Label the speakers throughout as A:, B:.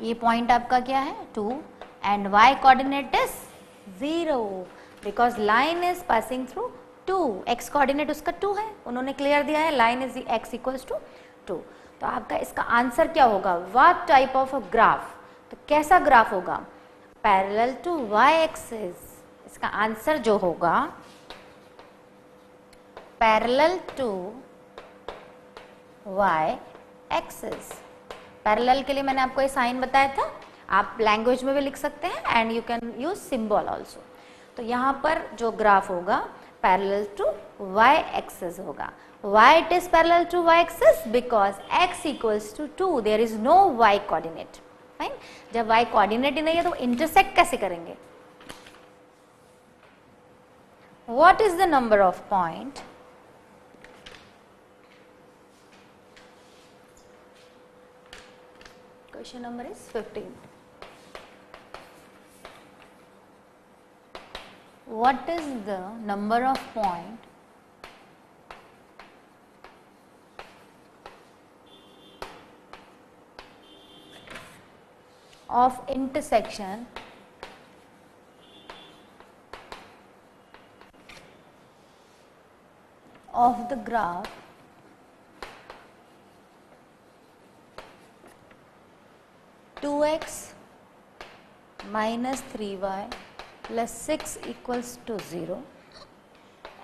A: ये पॉइंट आपका क्या है 2 and y coordinate is 0 because line is passing through 2, x coordinate उसका 2 है, उन्होंने क्लियर दिया है line is x equals to 2। तो आपका इसका आंसर क्या होगा, what type of a graph, तो कैसा ग्राफ होगा, पैरेलल टू y एक्सिस। इसका आंसर जो होगा parallel to y axis. Parallel के लिए मैंने आपको ये साइन बताया था, आप लैंग्वेज में भी लिख सकते हैं and you can use symbol also. तो यहाँ पर जो ग्राफ होगा पैरेलल टू y एक्सिस होगा। Why it is parallel to y axis? Because x equals to 2, there is no y coordinate. Fine? जब y coordinate ही नहीं है तो intersect कैसे करेंगे? What is the number of point question number is 15. What is the number of point of intersection of the graph two x minus 3y plus 6 equals to 0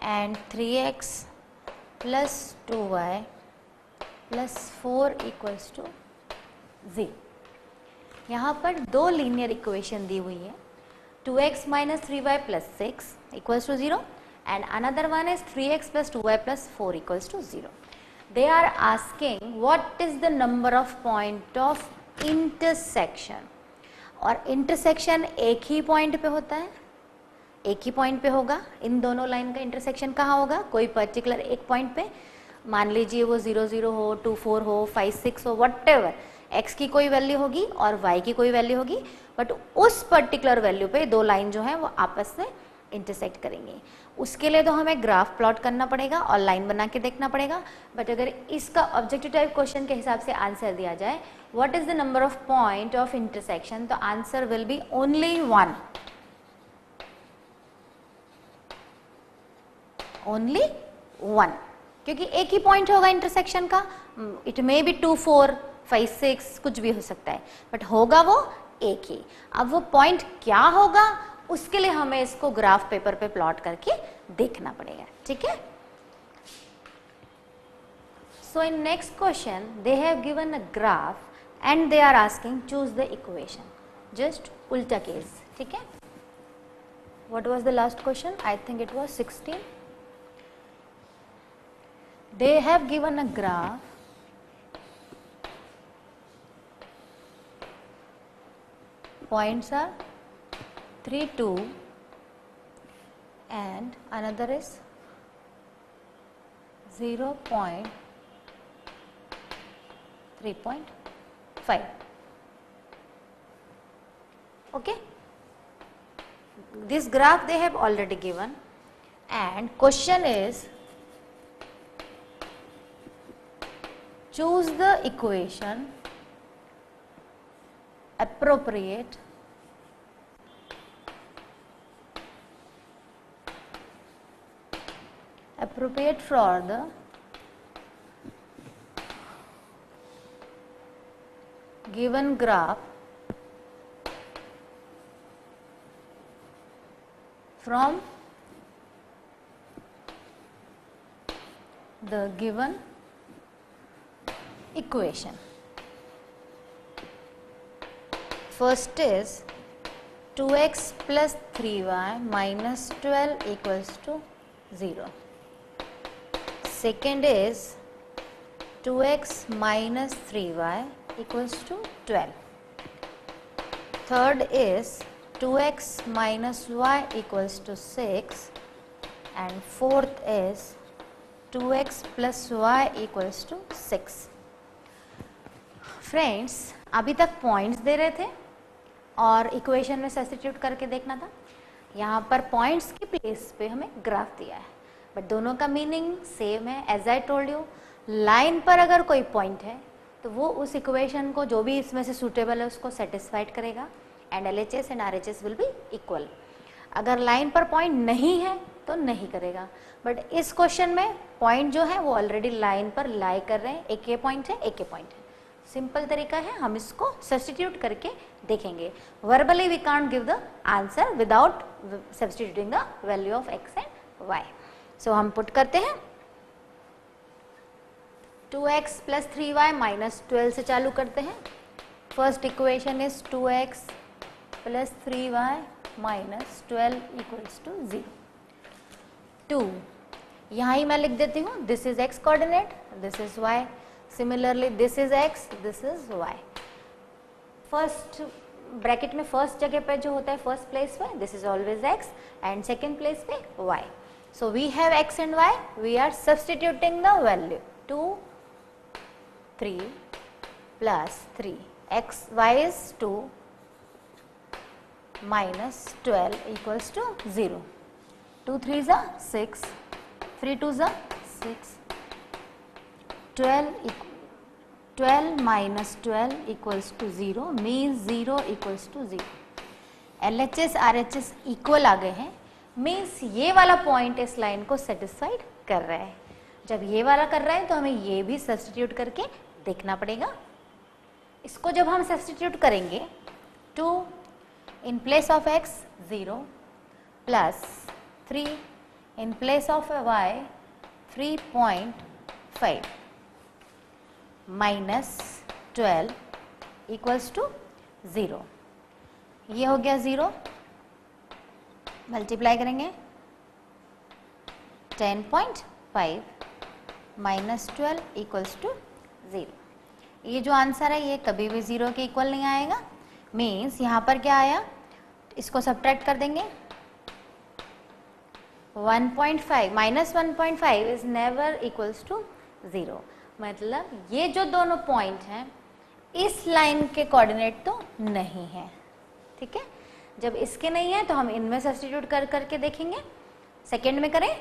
A: and 3x plus 2y plus 4 equals to 0। यहाँ पर दो linear equation दी हुई है, 2x minus 3y plus 6 equals to 0 and another one is 3x plus 2y plus 4 equals to 0. They are asking what is the number of point of intersection, और intersection एक ही point पे होता है, एक ही पॉइंट पे होगा। इन दोनों लाइन का इंटरसेक्शन कहाँ होगा, कोई पर्टिकुलर एक पॉइंट पे, मान लीजिए वो 0 0 हो, 2 4 हो, 5 6 हो, व्हाटएवर, x की कोई वैल्यू होगी और y की कोई वैल्यू होगी, बट उस पर्टिकुलर वैल्यू पे दो लाइन जो है वो आपस में इंटरसेक्ट करेंगे। उसके लिए तो हमें ग्राफ प्लॉट करना पड़ेगा और लाइन बना के देखना पड़ेगा। बट अगर इसका ऑब्जेक्टिव टाइप क्वेश्चन के हिसाब से आंसर दिया जाए what is the number of point of intersection, तो answer will be only 1, only 1, क्योंकि एक ही पॉइंट होगा इंटरसेक्शन का। इट मे बी 2 4 5 6 कुछ भी हो सकता है, बट होगा वो एक ही। अब वो पॉइंट क्या होगा उसके लिए हमें इसको ग्राफ पेपर पे प्लॉट करके देखना पड़ेगा, ठीक है। So in next question they have given a graph and they are asking choose the equation, just उल्टा केस, ठीक है। What was the last question, I think it was 16। They have given a graph points are 3 2 and another is 0.3.5. okay, this graph they have already given and question is choose the equation appropriate for the given graph from the given equation. First is 2x plus 3y minus 12 equals to 0. Second is 2x minus 3y equals to 12. Third is 2x minus y equals to 6 and fourth is 2x plus y equals to 6. Friends, अभी तक points दे रहे थे और equation में substitute करके देखना था। यहाँ पर पॉइंट्स के प्लेस पे हमें ग्राफ दिया है, बट दोनों का मीनिंग सेम है। As I told you, line पर अगर कोई पॉइंट है तो वो उस इक्वेशन को जो भी इसमें से सूटेबल है उसको सेटिस्फाइड करेगा and LHS and RHS will be equal. अगर लाइन पर पॉइंट नहीं है तो नहीं करेगा, बट इस क्वेश्चन में पॉइंट जो है वो ऑलरेडी लाइन पर लाई कर रहे हैं, एक ये पॉइंट है एक ये पॉइंट है। सिंपल तरीका है, हम इसको सब्स्टिट्यूट करके देखेंगे। Verbally we can't give the answer without substituting the value of x and y। So हम पुट करते हैं 2x + 3y - 12 से चालू करते हैं। First equation is 2x + 3y - 12 = 0। 2 यहाँ ही मैं लिख देती हूँ, this is x coordinate, this is y, similarly this is x, this is y। First bracket में फर्स्ट जगह पे जो होता है फर्स्ट प्लेस पे this is always x and second place पे y। So we have x and y, we are substituting the value 2 3 + 3 x y is 2 - 12 = 0। 2 3 = 6, 3 2 = 6, 12 - 12 = 0 means 0 = 0। LHS RHS equal आ गए हैं, मीन्स ये वाला पॉइंट इस लाइन को satisfied कर रहा है। जब ये वाला कर रहा है तो हमें ये भी सब्स्टिट्यूट करके देखना पड़ेगा। इसको जब हम सब्स्टिट्यूट करेंगे 2 in place of x 0 plus 3 in place of y 3.5 minus 12 equals to 0। ये हो गया 0, मल्टीप्लाई करेंगे 10.5 minus 12 equals to 0। ये जो आंसर है ये कभी भी 0 के इक्वल नहीं आएगा, मीन्स यहाँ पर क्या आया, इसको सब्ट्रैक्ट कर देंगे 1.5 minus 1.5 is never equals to 0। मतलब ये जो दोनों पॉइंट हैं इस लाइन के कोऑर्डिनेट तो नहीं है, ठीक है। जब इसके नहीं है तो हम इनमें सब्स्टिट्यूट कर करके देखेंगे। सेकेंड में करें,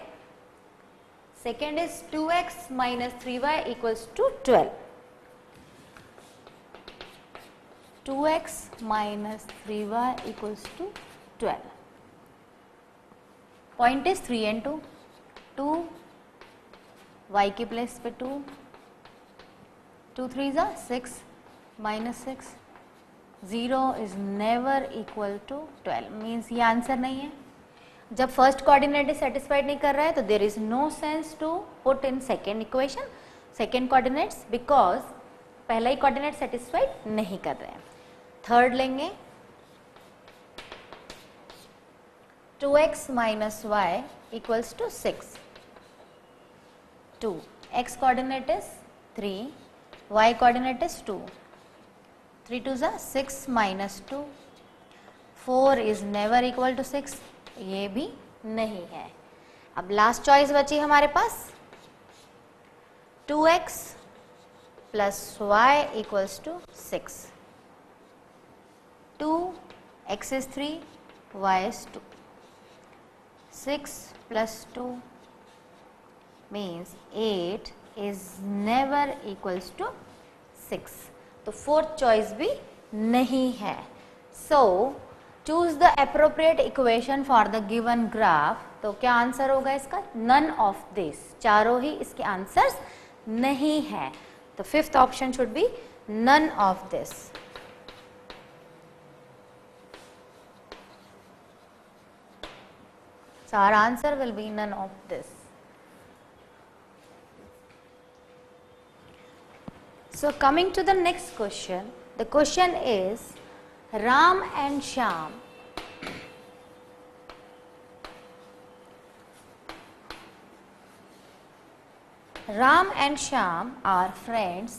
A: second is 2x - 3y = 12। 2x - 3y = 12। Point is 3 and 2, 2 y की प्लेस पे 2, 2 3 = 6 -6, 0 is never equal to 12, means ये आंसर नहीं है। जब फर्स्ट कोऑर्डिनेट सेटिस्फाइड नहीं कर रहा है तो there is no sense to put in second equation second coordinates, because पहला ही कोऑर्डिनेट सेटिस्फाइड नहीं कर रहे हैं। थर्ड लेंगे 2x - y = 6, 2 x coordinate is 3, y coordinate is 2, 3 2 = 6 -2, 4 is never equal to 6, ये भी नहीं है। अब लास्ट चॉइस बची हमारे पास 2x + y = 6, 2 x is 3 y is 2, 6 + 2 means 8 is never equals to 6। तो फोर्थ चॉइस भी नहीं है। So choose the appropriate equation for the given graph. तो क्या आंसर होगा इसका, नन ऑफ दिस, चारों ही इसके आंसर्स नहीं है। तो fifth option should be none of this. So our answer will be none of this. So coming to the next question, the question is Ram and Shyam are friends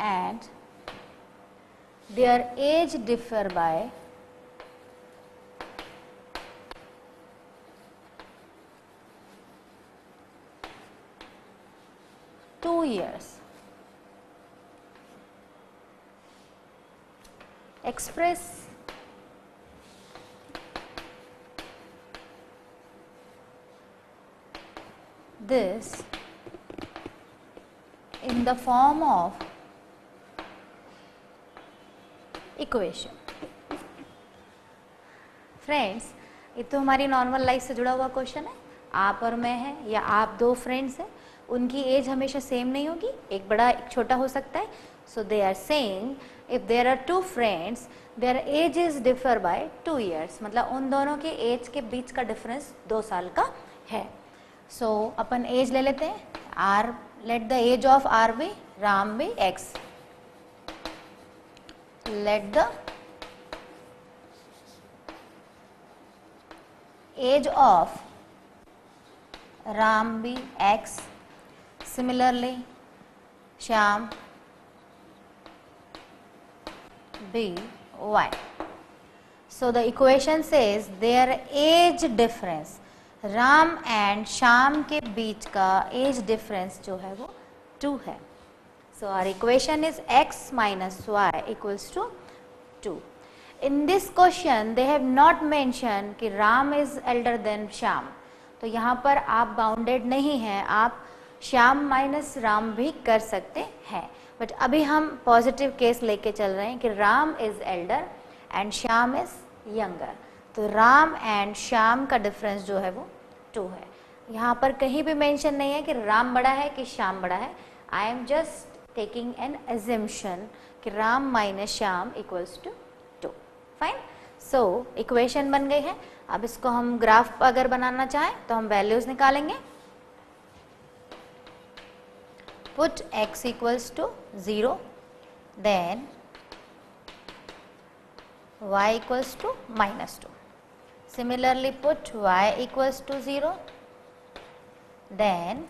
A: and their age differ by 2 years. Express this the form of equation. Friends, ये तो हमारी normal life से जुड़ा हुआ question है. आप और मैं हैं या आप दो फ्रेंड्स हैं, उनकी एज हमेशा सेम नहीं होगी, एक बड़ा एक छोटा हो सकता है. So they are saying if there are two friends their age is differ by 2 years, मतलब उन दोनों के एज के बीच का डिफरेंस 2 साल का है. सो अपन एज ले लेते हैं. R, let the age of R be, Ram be x. Let the age of Ram be x. Similarly, Shyam be y. So the equation says their age difference, Ram and Shyam के बीच का एज डिफरेंस जो है वो 2 है. So our equation is x minus y equals to 2. In this question they have not mentioned कि Ram is elder than Shyam, तो यहाँ पर आप बाउंडेड नहीं हैं, आप श्याम माइनस राम भी कर सकते हैं. बट अभी हम पॉजिटिव केस लेके चल रहे हैं कि Ram is Elder and Shyam is younger. तो राम एंड श्याम का डिफरेंस जो है वो 2 है. यहाँ पर कहीं भी मेंशन नहीं है कि राम बड़ा है कि श्याम बड़ा है. I am just taking an assumption कि Ram minus Shyam equals to 2. Fine. So equation बन गई है. अब इसको हम ग्राफ अगर बनाना चाहें तो हम वैल्यूज निकालेंगे. Put x equals to 0, then y equals to -2. Similarly put y equals to 0, then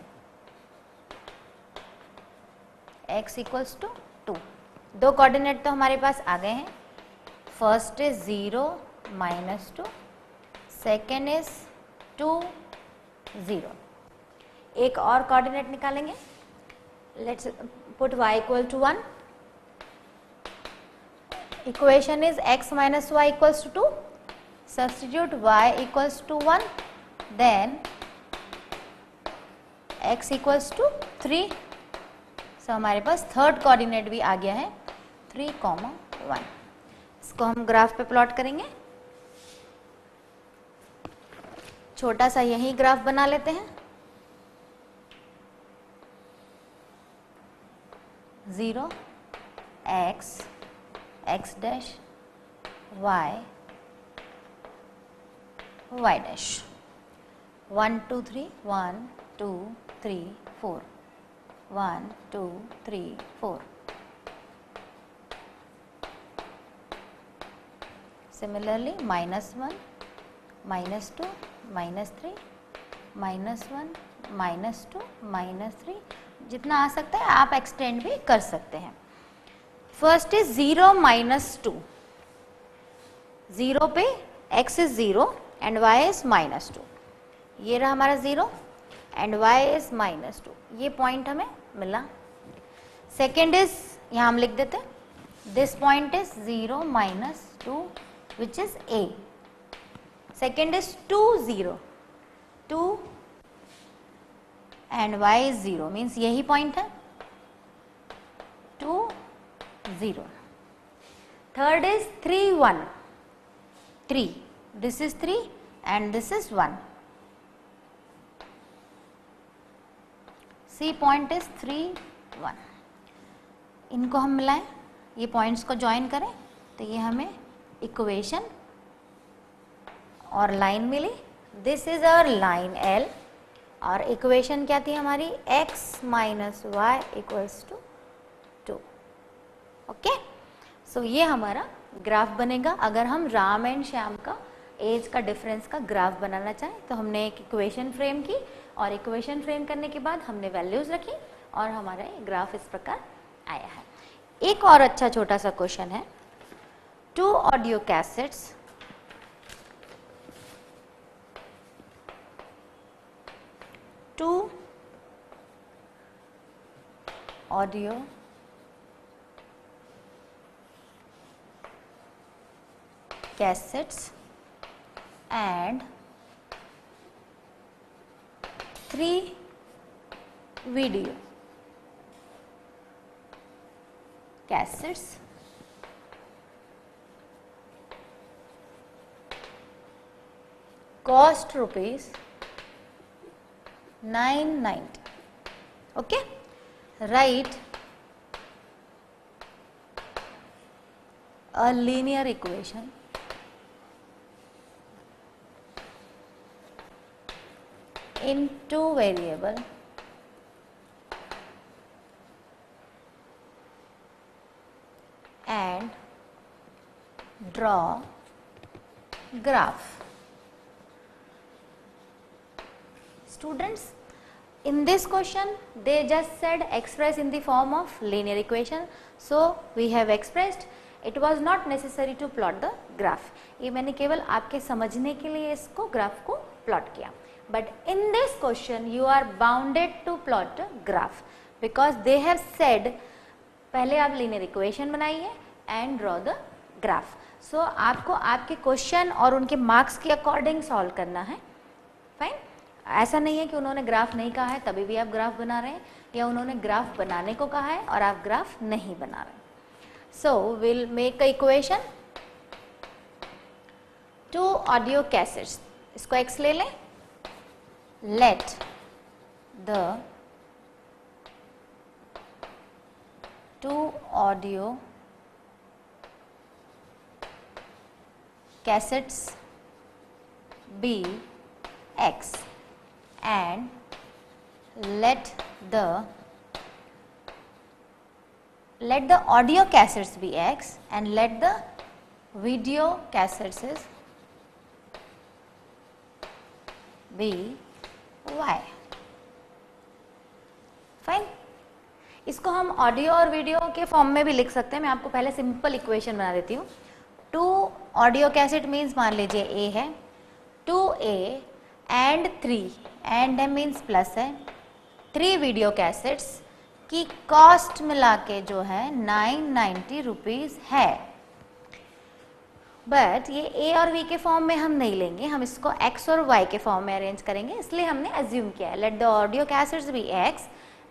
A: x equals to 2. 2 coordinate तो हमारे पास आ गए हैं. First is 0 -2, second is 2 0. एक और कोऑर्डिनेट निकालेंगे. Let's put y equal to 1. Equation is x minus y equals to 2. Substitute y equals to 1, then x equals to 3. So हमारे पास थर्ड कोऑर्डिनेट भी आ गया है 3, 1. इसको हम ग्राफ पे प्लॉट करेंगे. छोटा सा यही ग्राफ बना लेते हैं. 0 x x dash y y dash 1 2 3 1 2 3 4 1 2 3 4. Similarly, -1 -2 -3 -1 -2 -3, जितना आ सकता है आप एक्सटेंड भी कर सकते हैं. First is 0 -2. 0 पे x is 0 and y is -2. ये रहा हमारा 0 एंड y इज -2. ये पॉइंट हमें मिला. सेकेंड इज, यहाँ हम लिख देते हैं, this point is 0 -2 which is A. Second is 2 0. 2 and y is 0 means यही पॉइंट है 2 0. Third is 3 1. 3. This is 3 and this is 1. C point is 3 1. इनको हम मिलाएं, ये पॉइंट्स को ज्वाइन करें तो ये हमें इक्वेशन और लाइन मिली. This is our line L और इक्वेशन क्या थी हमारी, x minus y equals to 2. Okay. So ये हमारा ग्राफ बनेगा. अगर हम राम एंड श्याम का एज का डिफरेंस का ग्राफ बनाना चाहें तो हमने एक इक्वेशन फ्रेम की और इक्वेशन फ्रेम करने के बाद हमने वैल्यूज रखी और हमारा ग्राफ इस प्रकार आया है. एक और अच्छा छोटा सा क्वेश्चन है. 2 audio cassettes and 3 video. cassettes cost rupees 990. Okay, write a linear equation in two variable and draw graph. Students, in this question they just said express in the form of linear equation, so we have expressed. It was not necessary to plot the graph. ये मैंने केवल आपके समझने के लिए इसको graph को plot किया. But in this question you are bounded to plot a graph because they have said पहले आप linear equation बनाइए and draw the graph. So आपको आपके क्वेश्चन और उनके मार्क्स के अकॉर्डिंग सॉल्व करना है. फाइन. ऐसा नहीं है कि उन्होंने ग्राफ नहीं कहा है तभी भी आप ग्राफ बना रहे हैं, या उन्होंने ग्राफ बनाने को कहा है और आप ग्राफ नहीं बना रहे. So we'll make a equation. Two audio cassettes. इसको x ले लें. Let the two audio cassettes be x and let the audio cassettes be x and let the video cassettes be y. Fine. इसको हम audio और video के form में भी लिख सकते हैं. मैं आपको पहले सिंपल इक्वेशन बना देती हूँ. 2 ऑडियो कैसेट मीन्स मान लीजिए A है, 2A and 3 and M means plus है, 3 वीडियो कैसेट्स की कॉस्ट मिला के जो है 990 रुपीज़ है. बट ये A और V के फॉर्म में हम नहीं लेंगे, हम इसको X और Y के फॉर्म में अरेंज करेंगे. इसलिए हमने एज्यूम किया है let the audio cassettes be X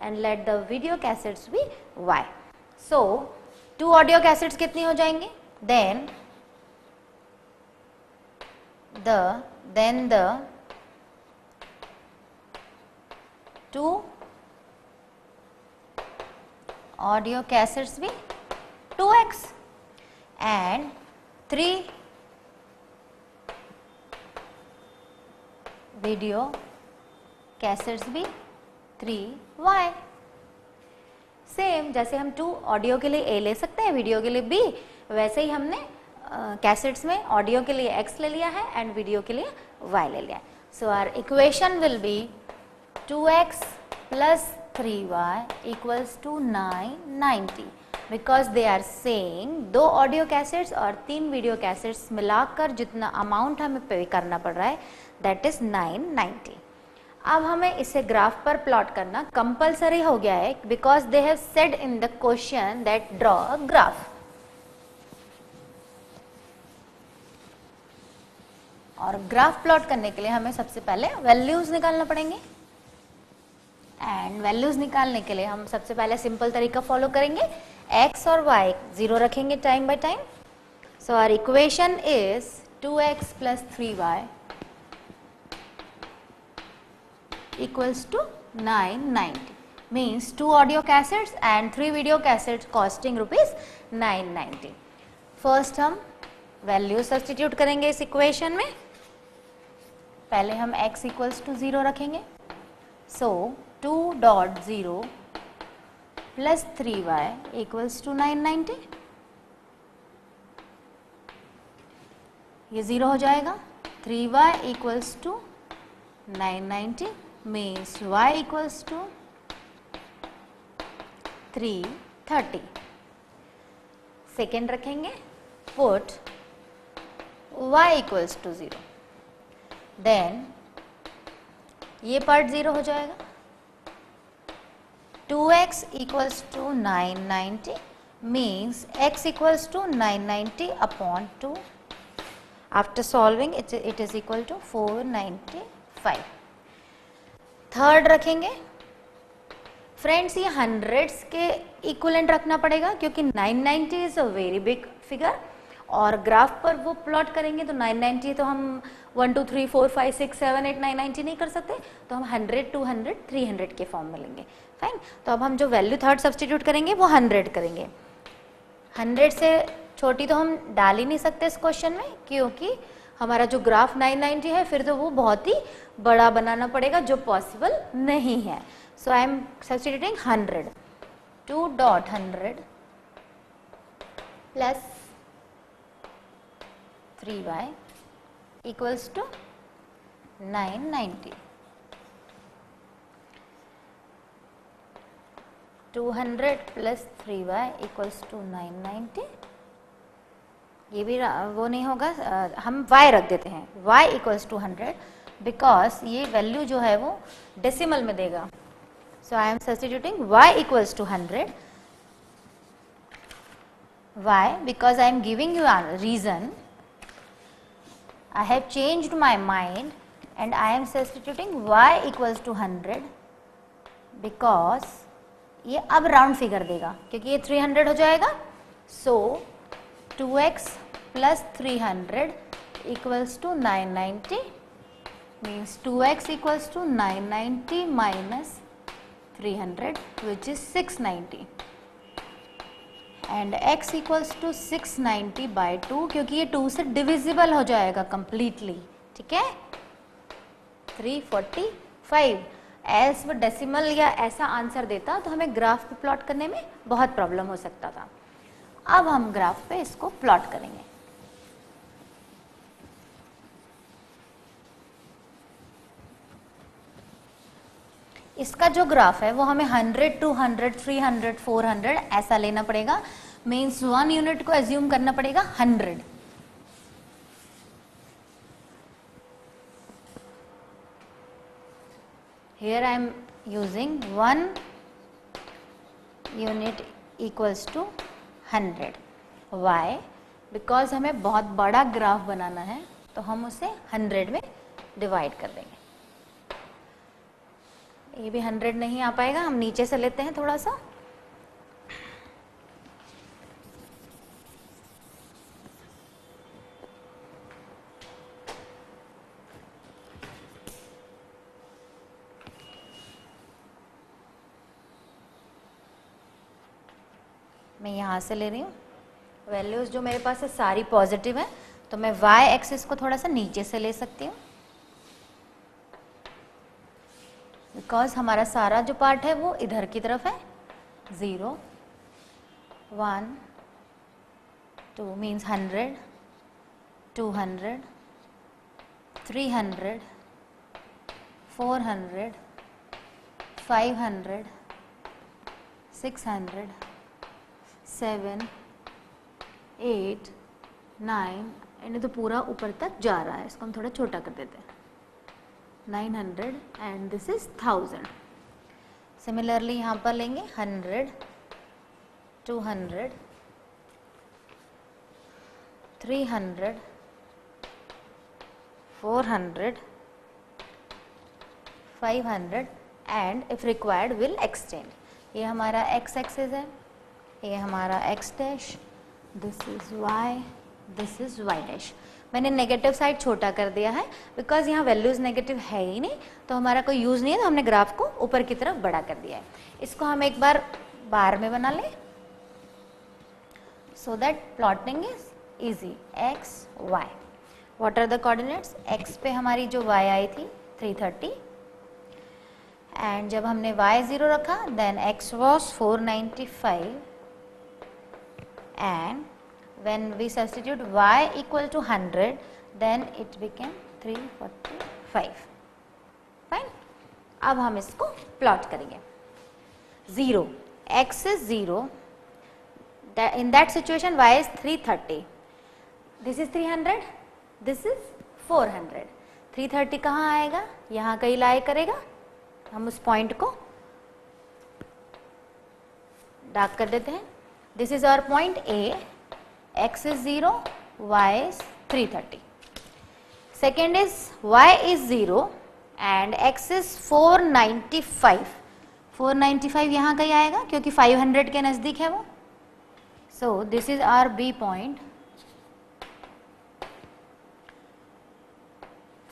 A: and let the video cassettes be Y. So 2 audio cassettes कितनी हो जाएंगी? Then the 2 audio cassettes be 2x and 3 video cassettes be 3y. Same जैसे हम 2 ऑडियो के लिए A ले सकते हैं, वीडियो के लिए B, वैसे ही हमने कैसेट्स में ऑडियो के लिए x ले लिया है एंड वीडियो के लिए y ले लिया है. So our equation will be 2x plus 3y equals to 990 because they are saying 2 audio cassettes और 3 वीडियो कैसेट्स मिलाकर जितना अमाउंट हमें पे करना पड़ रहा है दैट इज 990. अब हमें इसे ग्राफ पर प्लॉट करना कंपलसरी हो गया है because they have said in the question that draw a graph. और ग्राफ प्लॉट करने के लिए हमें सबसे पहले वैल्यूज निकालना पड़ेंगे एंड वैल्यूज निकालने के लिए हम सबसे पहले सिंपल तरीका फॉलो करेंगे. x और y 0 रखेंगे time by time. So our equation is 2x plus 3y equals to 990 means 2 audio cassettes and 3 video cassettes costing rupees 990. First हम वैल्यू सब्स्टिट्यूट करेंगे इस इक्वेशन में. पहले हम x equals to 0 रखेंगे. सो 2.0 plus 3y equals to 990. ये 0 हो जाएगा. 3y equals to 990 means y equals to 330. Second रखेंगे. Put y equals to 0. देन ये पार्ट 0 हो जाएगा. 2x equals to 990 means x equals to 990 upon 2. After solving it is equal to 495. Third रखेंगे. Friends ये हंड्रेड्स के इक्वलेंट रखना पड़ेगा क्योंकि 990 is a very big figure और ग्राफ पर वो प्लॉट करेंगे तो 990 तो हम 1 2 3 4 5 6 7 8 9 90 नहीं कर सकते, तो हम 100 200 300 के फॉर्म में लेंगे। फाइन, तो अब हम जो वैल्यू थर्ड सब्सटीट्यूट करेंगे वो 100 करेंगे। 100 से छोटी तो हम डाल ही नहीं सकते इस क्वेश्चन में क्योंकि हमारा जो ग्राफ 990 है फिर तो वो बहुत ही बड़ा बनाना पड़ेगा जो पॉसिबल नहीं है। So I am substituting 100, 2.100 plus 3y equals to 990. 200 plus 3y equals to 990. ये भी वो नहीं होगा, हम y रख देते हैं, y equals to 100 बिकॉज ये वैल्यू जो है वो डेसिमल में देगा। So I am substituting y equals to 100. Why? Because I am giving you a reason. I have changed my mind and I am substituting y equals to 100 because ये अब round figure देगा क्योंकि ये 300 हो जाएगा। सो 2x plus 300 equals to 990 means 2x equals to 990 minus 300 which is 690 and x equals to 690 by 2 क्योंकि ये 2 से डिविजिबल हो जाएगा कंप्लीटली, ठीक है। 345 एल्स वो डेसिमल या ऐसा आंसर देता तो हमें ग्राफ पे प्लॉट करने में बहुत प्रॉब्लम हो सकता था। अब हम ग्राफ पे इसको प्लॉट करेंगे। इसका जो ग्राफ है वो हमें 100 200 300 400 ऐसा लेना पड़ेगा। मीन्स 1 यूनिट को एज्यूम करना पड़ेगा 100। Here I am using 1 unit equals to 100। Why? Because हमें बहुत बड़ा ग्राफ बनाना है तो हम उसे 100 में डिवाइड कर देंगे। ये भी 100 नहीं आ पाएगा, हम नीचे से लेते हैं थोड़ा सा। मैं यहाँ से ले रही हूँ वैल्यूज जो मेरे पास है सारी पॉजिटिव है तो मैं y एक्सिस को थोड़ा सा नीचे से ले सकती हूँ बिकॉज हमारा सारा जो पार्ट है वो इधर की तरफ है। 0 1 2 मीन्स 100 200 300 400 500 600 7 8 9 एंड तो पूरा ऊपर तक जा रहा है। इसको हम थोड़ा छोटा कर देते हैं 900 एंड दिस इज 1000। सिमिलरली यहाँ पर लेंगे 100 200 300 400 500 and if required will extend. ये हमारा x एक्सिस है, ये हमारा x dash, this is y, this is y dash. मैंने नेगेटिव साइड छोटा कर दिया है बिकॉज यहाँ वैल्यूज नेगेटिव है ही नहीं तो हमारा कोई यूज नहीं है, तो हमने ग्राफ को ऊपर की तरफ बड़ा कर दिया है। इसको हम एक बार बार में बना लें so that plotting is easy. x y, what are the coordinates? x पे हमारी जो y आई थी 330 एंड जब हमने y 0 रखा then x was 495 and when we substitute y equal to 100 then it became 345। Fine, अब हम इसको प्लॉट करेंगे। 0 x is 0 in that situation y is 330, this is 300, this is 400। 330 कहाँ आएगा? यहाँ कहीं लाई करेगा, हम उस पॉइंट को डार्क कर देते हैं। This is our point A, x is 0, y is 330. Second is y is 0 and x is 495. 495 यहाँ कहीं आएगा क्योंकि 500 के नज़दीक है वो. So this is our B point.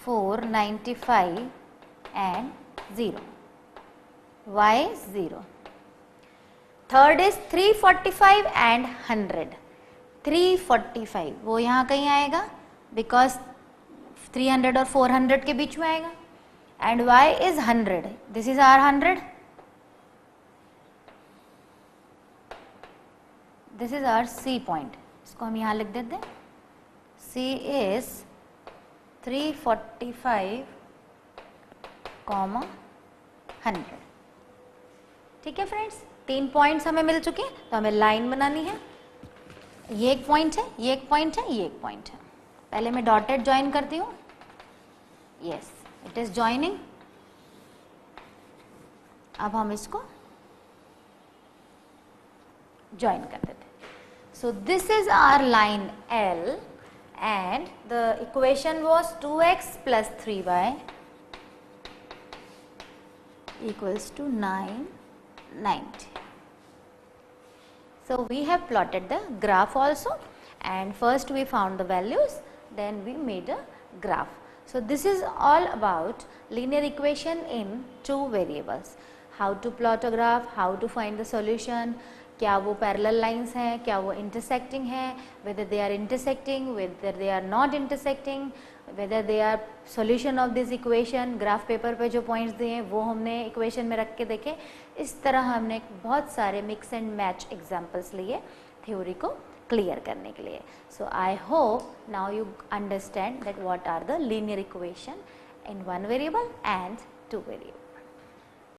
A: 495 and 0. Y 0. Third is 345 and 100. 345 वो यहाँ कहीं आएगा because 300 और 400 के बीच में आएगा. And Y is 100. This is our 100. This is our C point. इसको हम यहाँ लिख देते हैं. C is 345, 100. ठीक है फ्रेंड्स, 3 पॉइंट्स हमें मिल चुके हैं. तो हमें लाइन बनानी है. ये एक पॉइंट है, ये एक पॉइंट है, ये एक पॉइंट है. पहले मैं डॉटेड ज्वाइन करती हूँ. Yes, it is joining. अब हम इसको ज्वाइन कर देते हैं. So this is our line L and the equation was 2x plus 3y equals to 990. So we have plotted the graph also, and first we found the values, then we made a graph. So this is all about linear equation in 2 variables. How to plot a graph, how to find the solution, क्या वो parallel lines हैं, क्या वो intersecting हैं, whether they are intersecting, whether they are not intersecting, whether they are solution of this equation. Graph paper पे जो points दिए हैं वो हमने इक्वेशन में रख के देखे. इस तरह हमने बहुत सारे मिक्स एंड मैच एग्जांपल्स लिए थ्योरी को क्लियर करने के लिए. So I hope now you understand that what are the linear equation in 1 variable and 2 variables.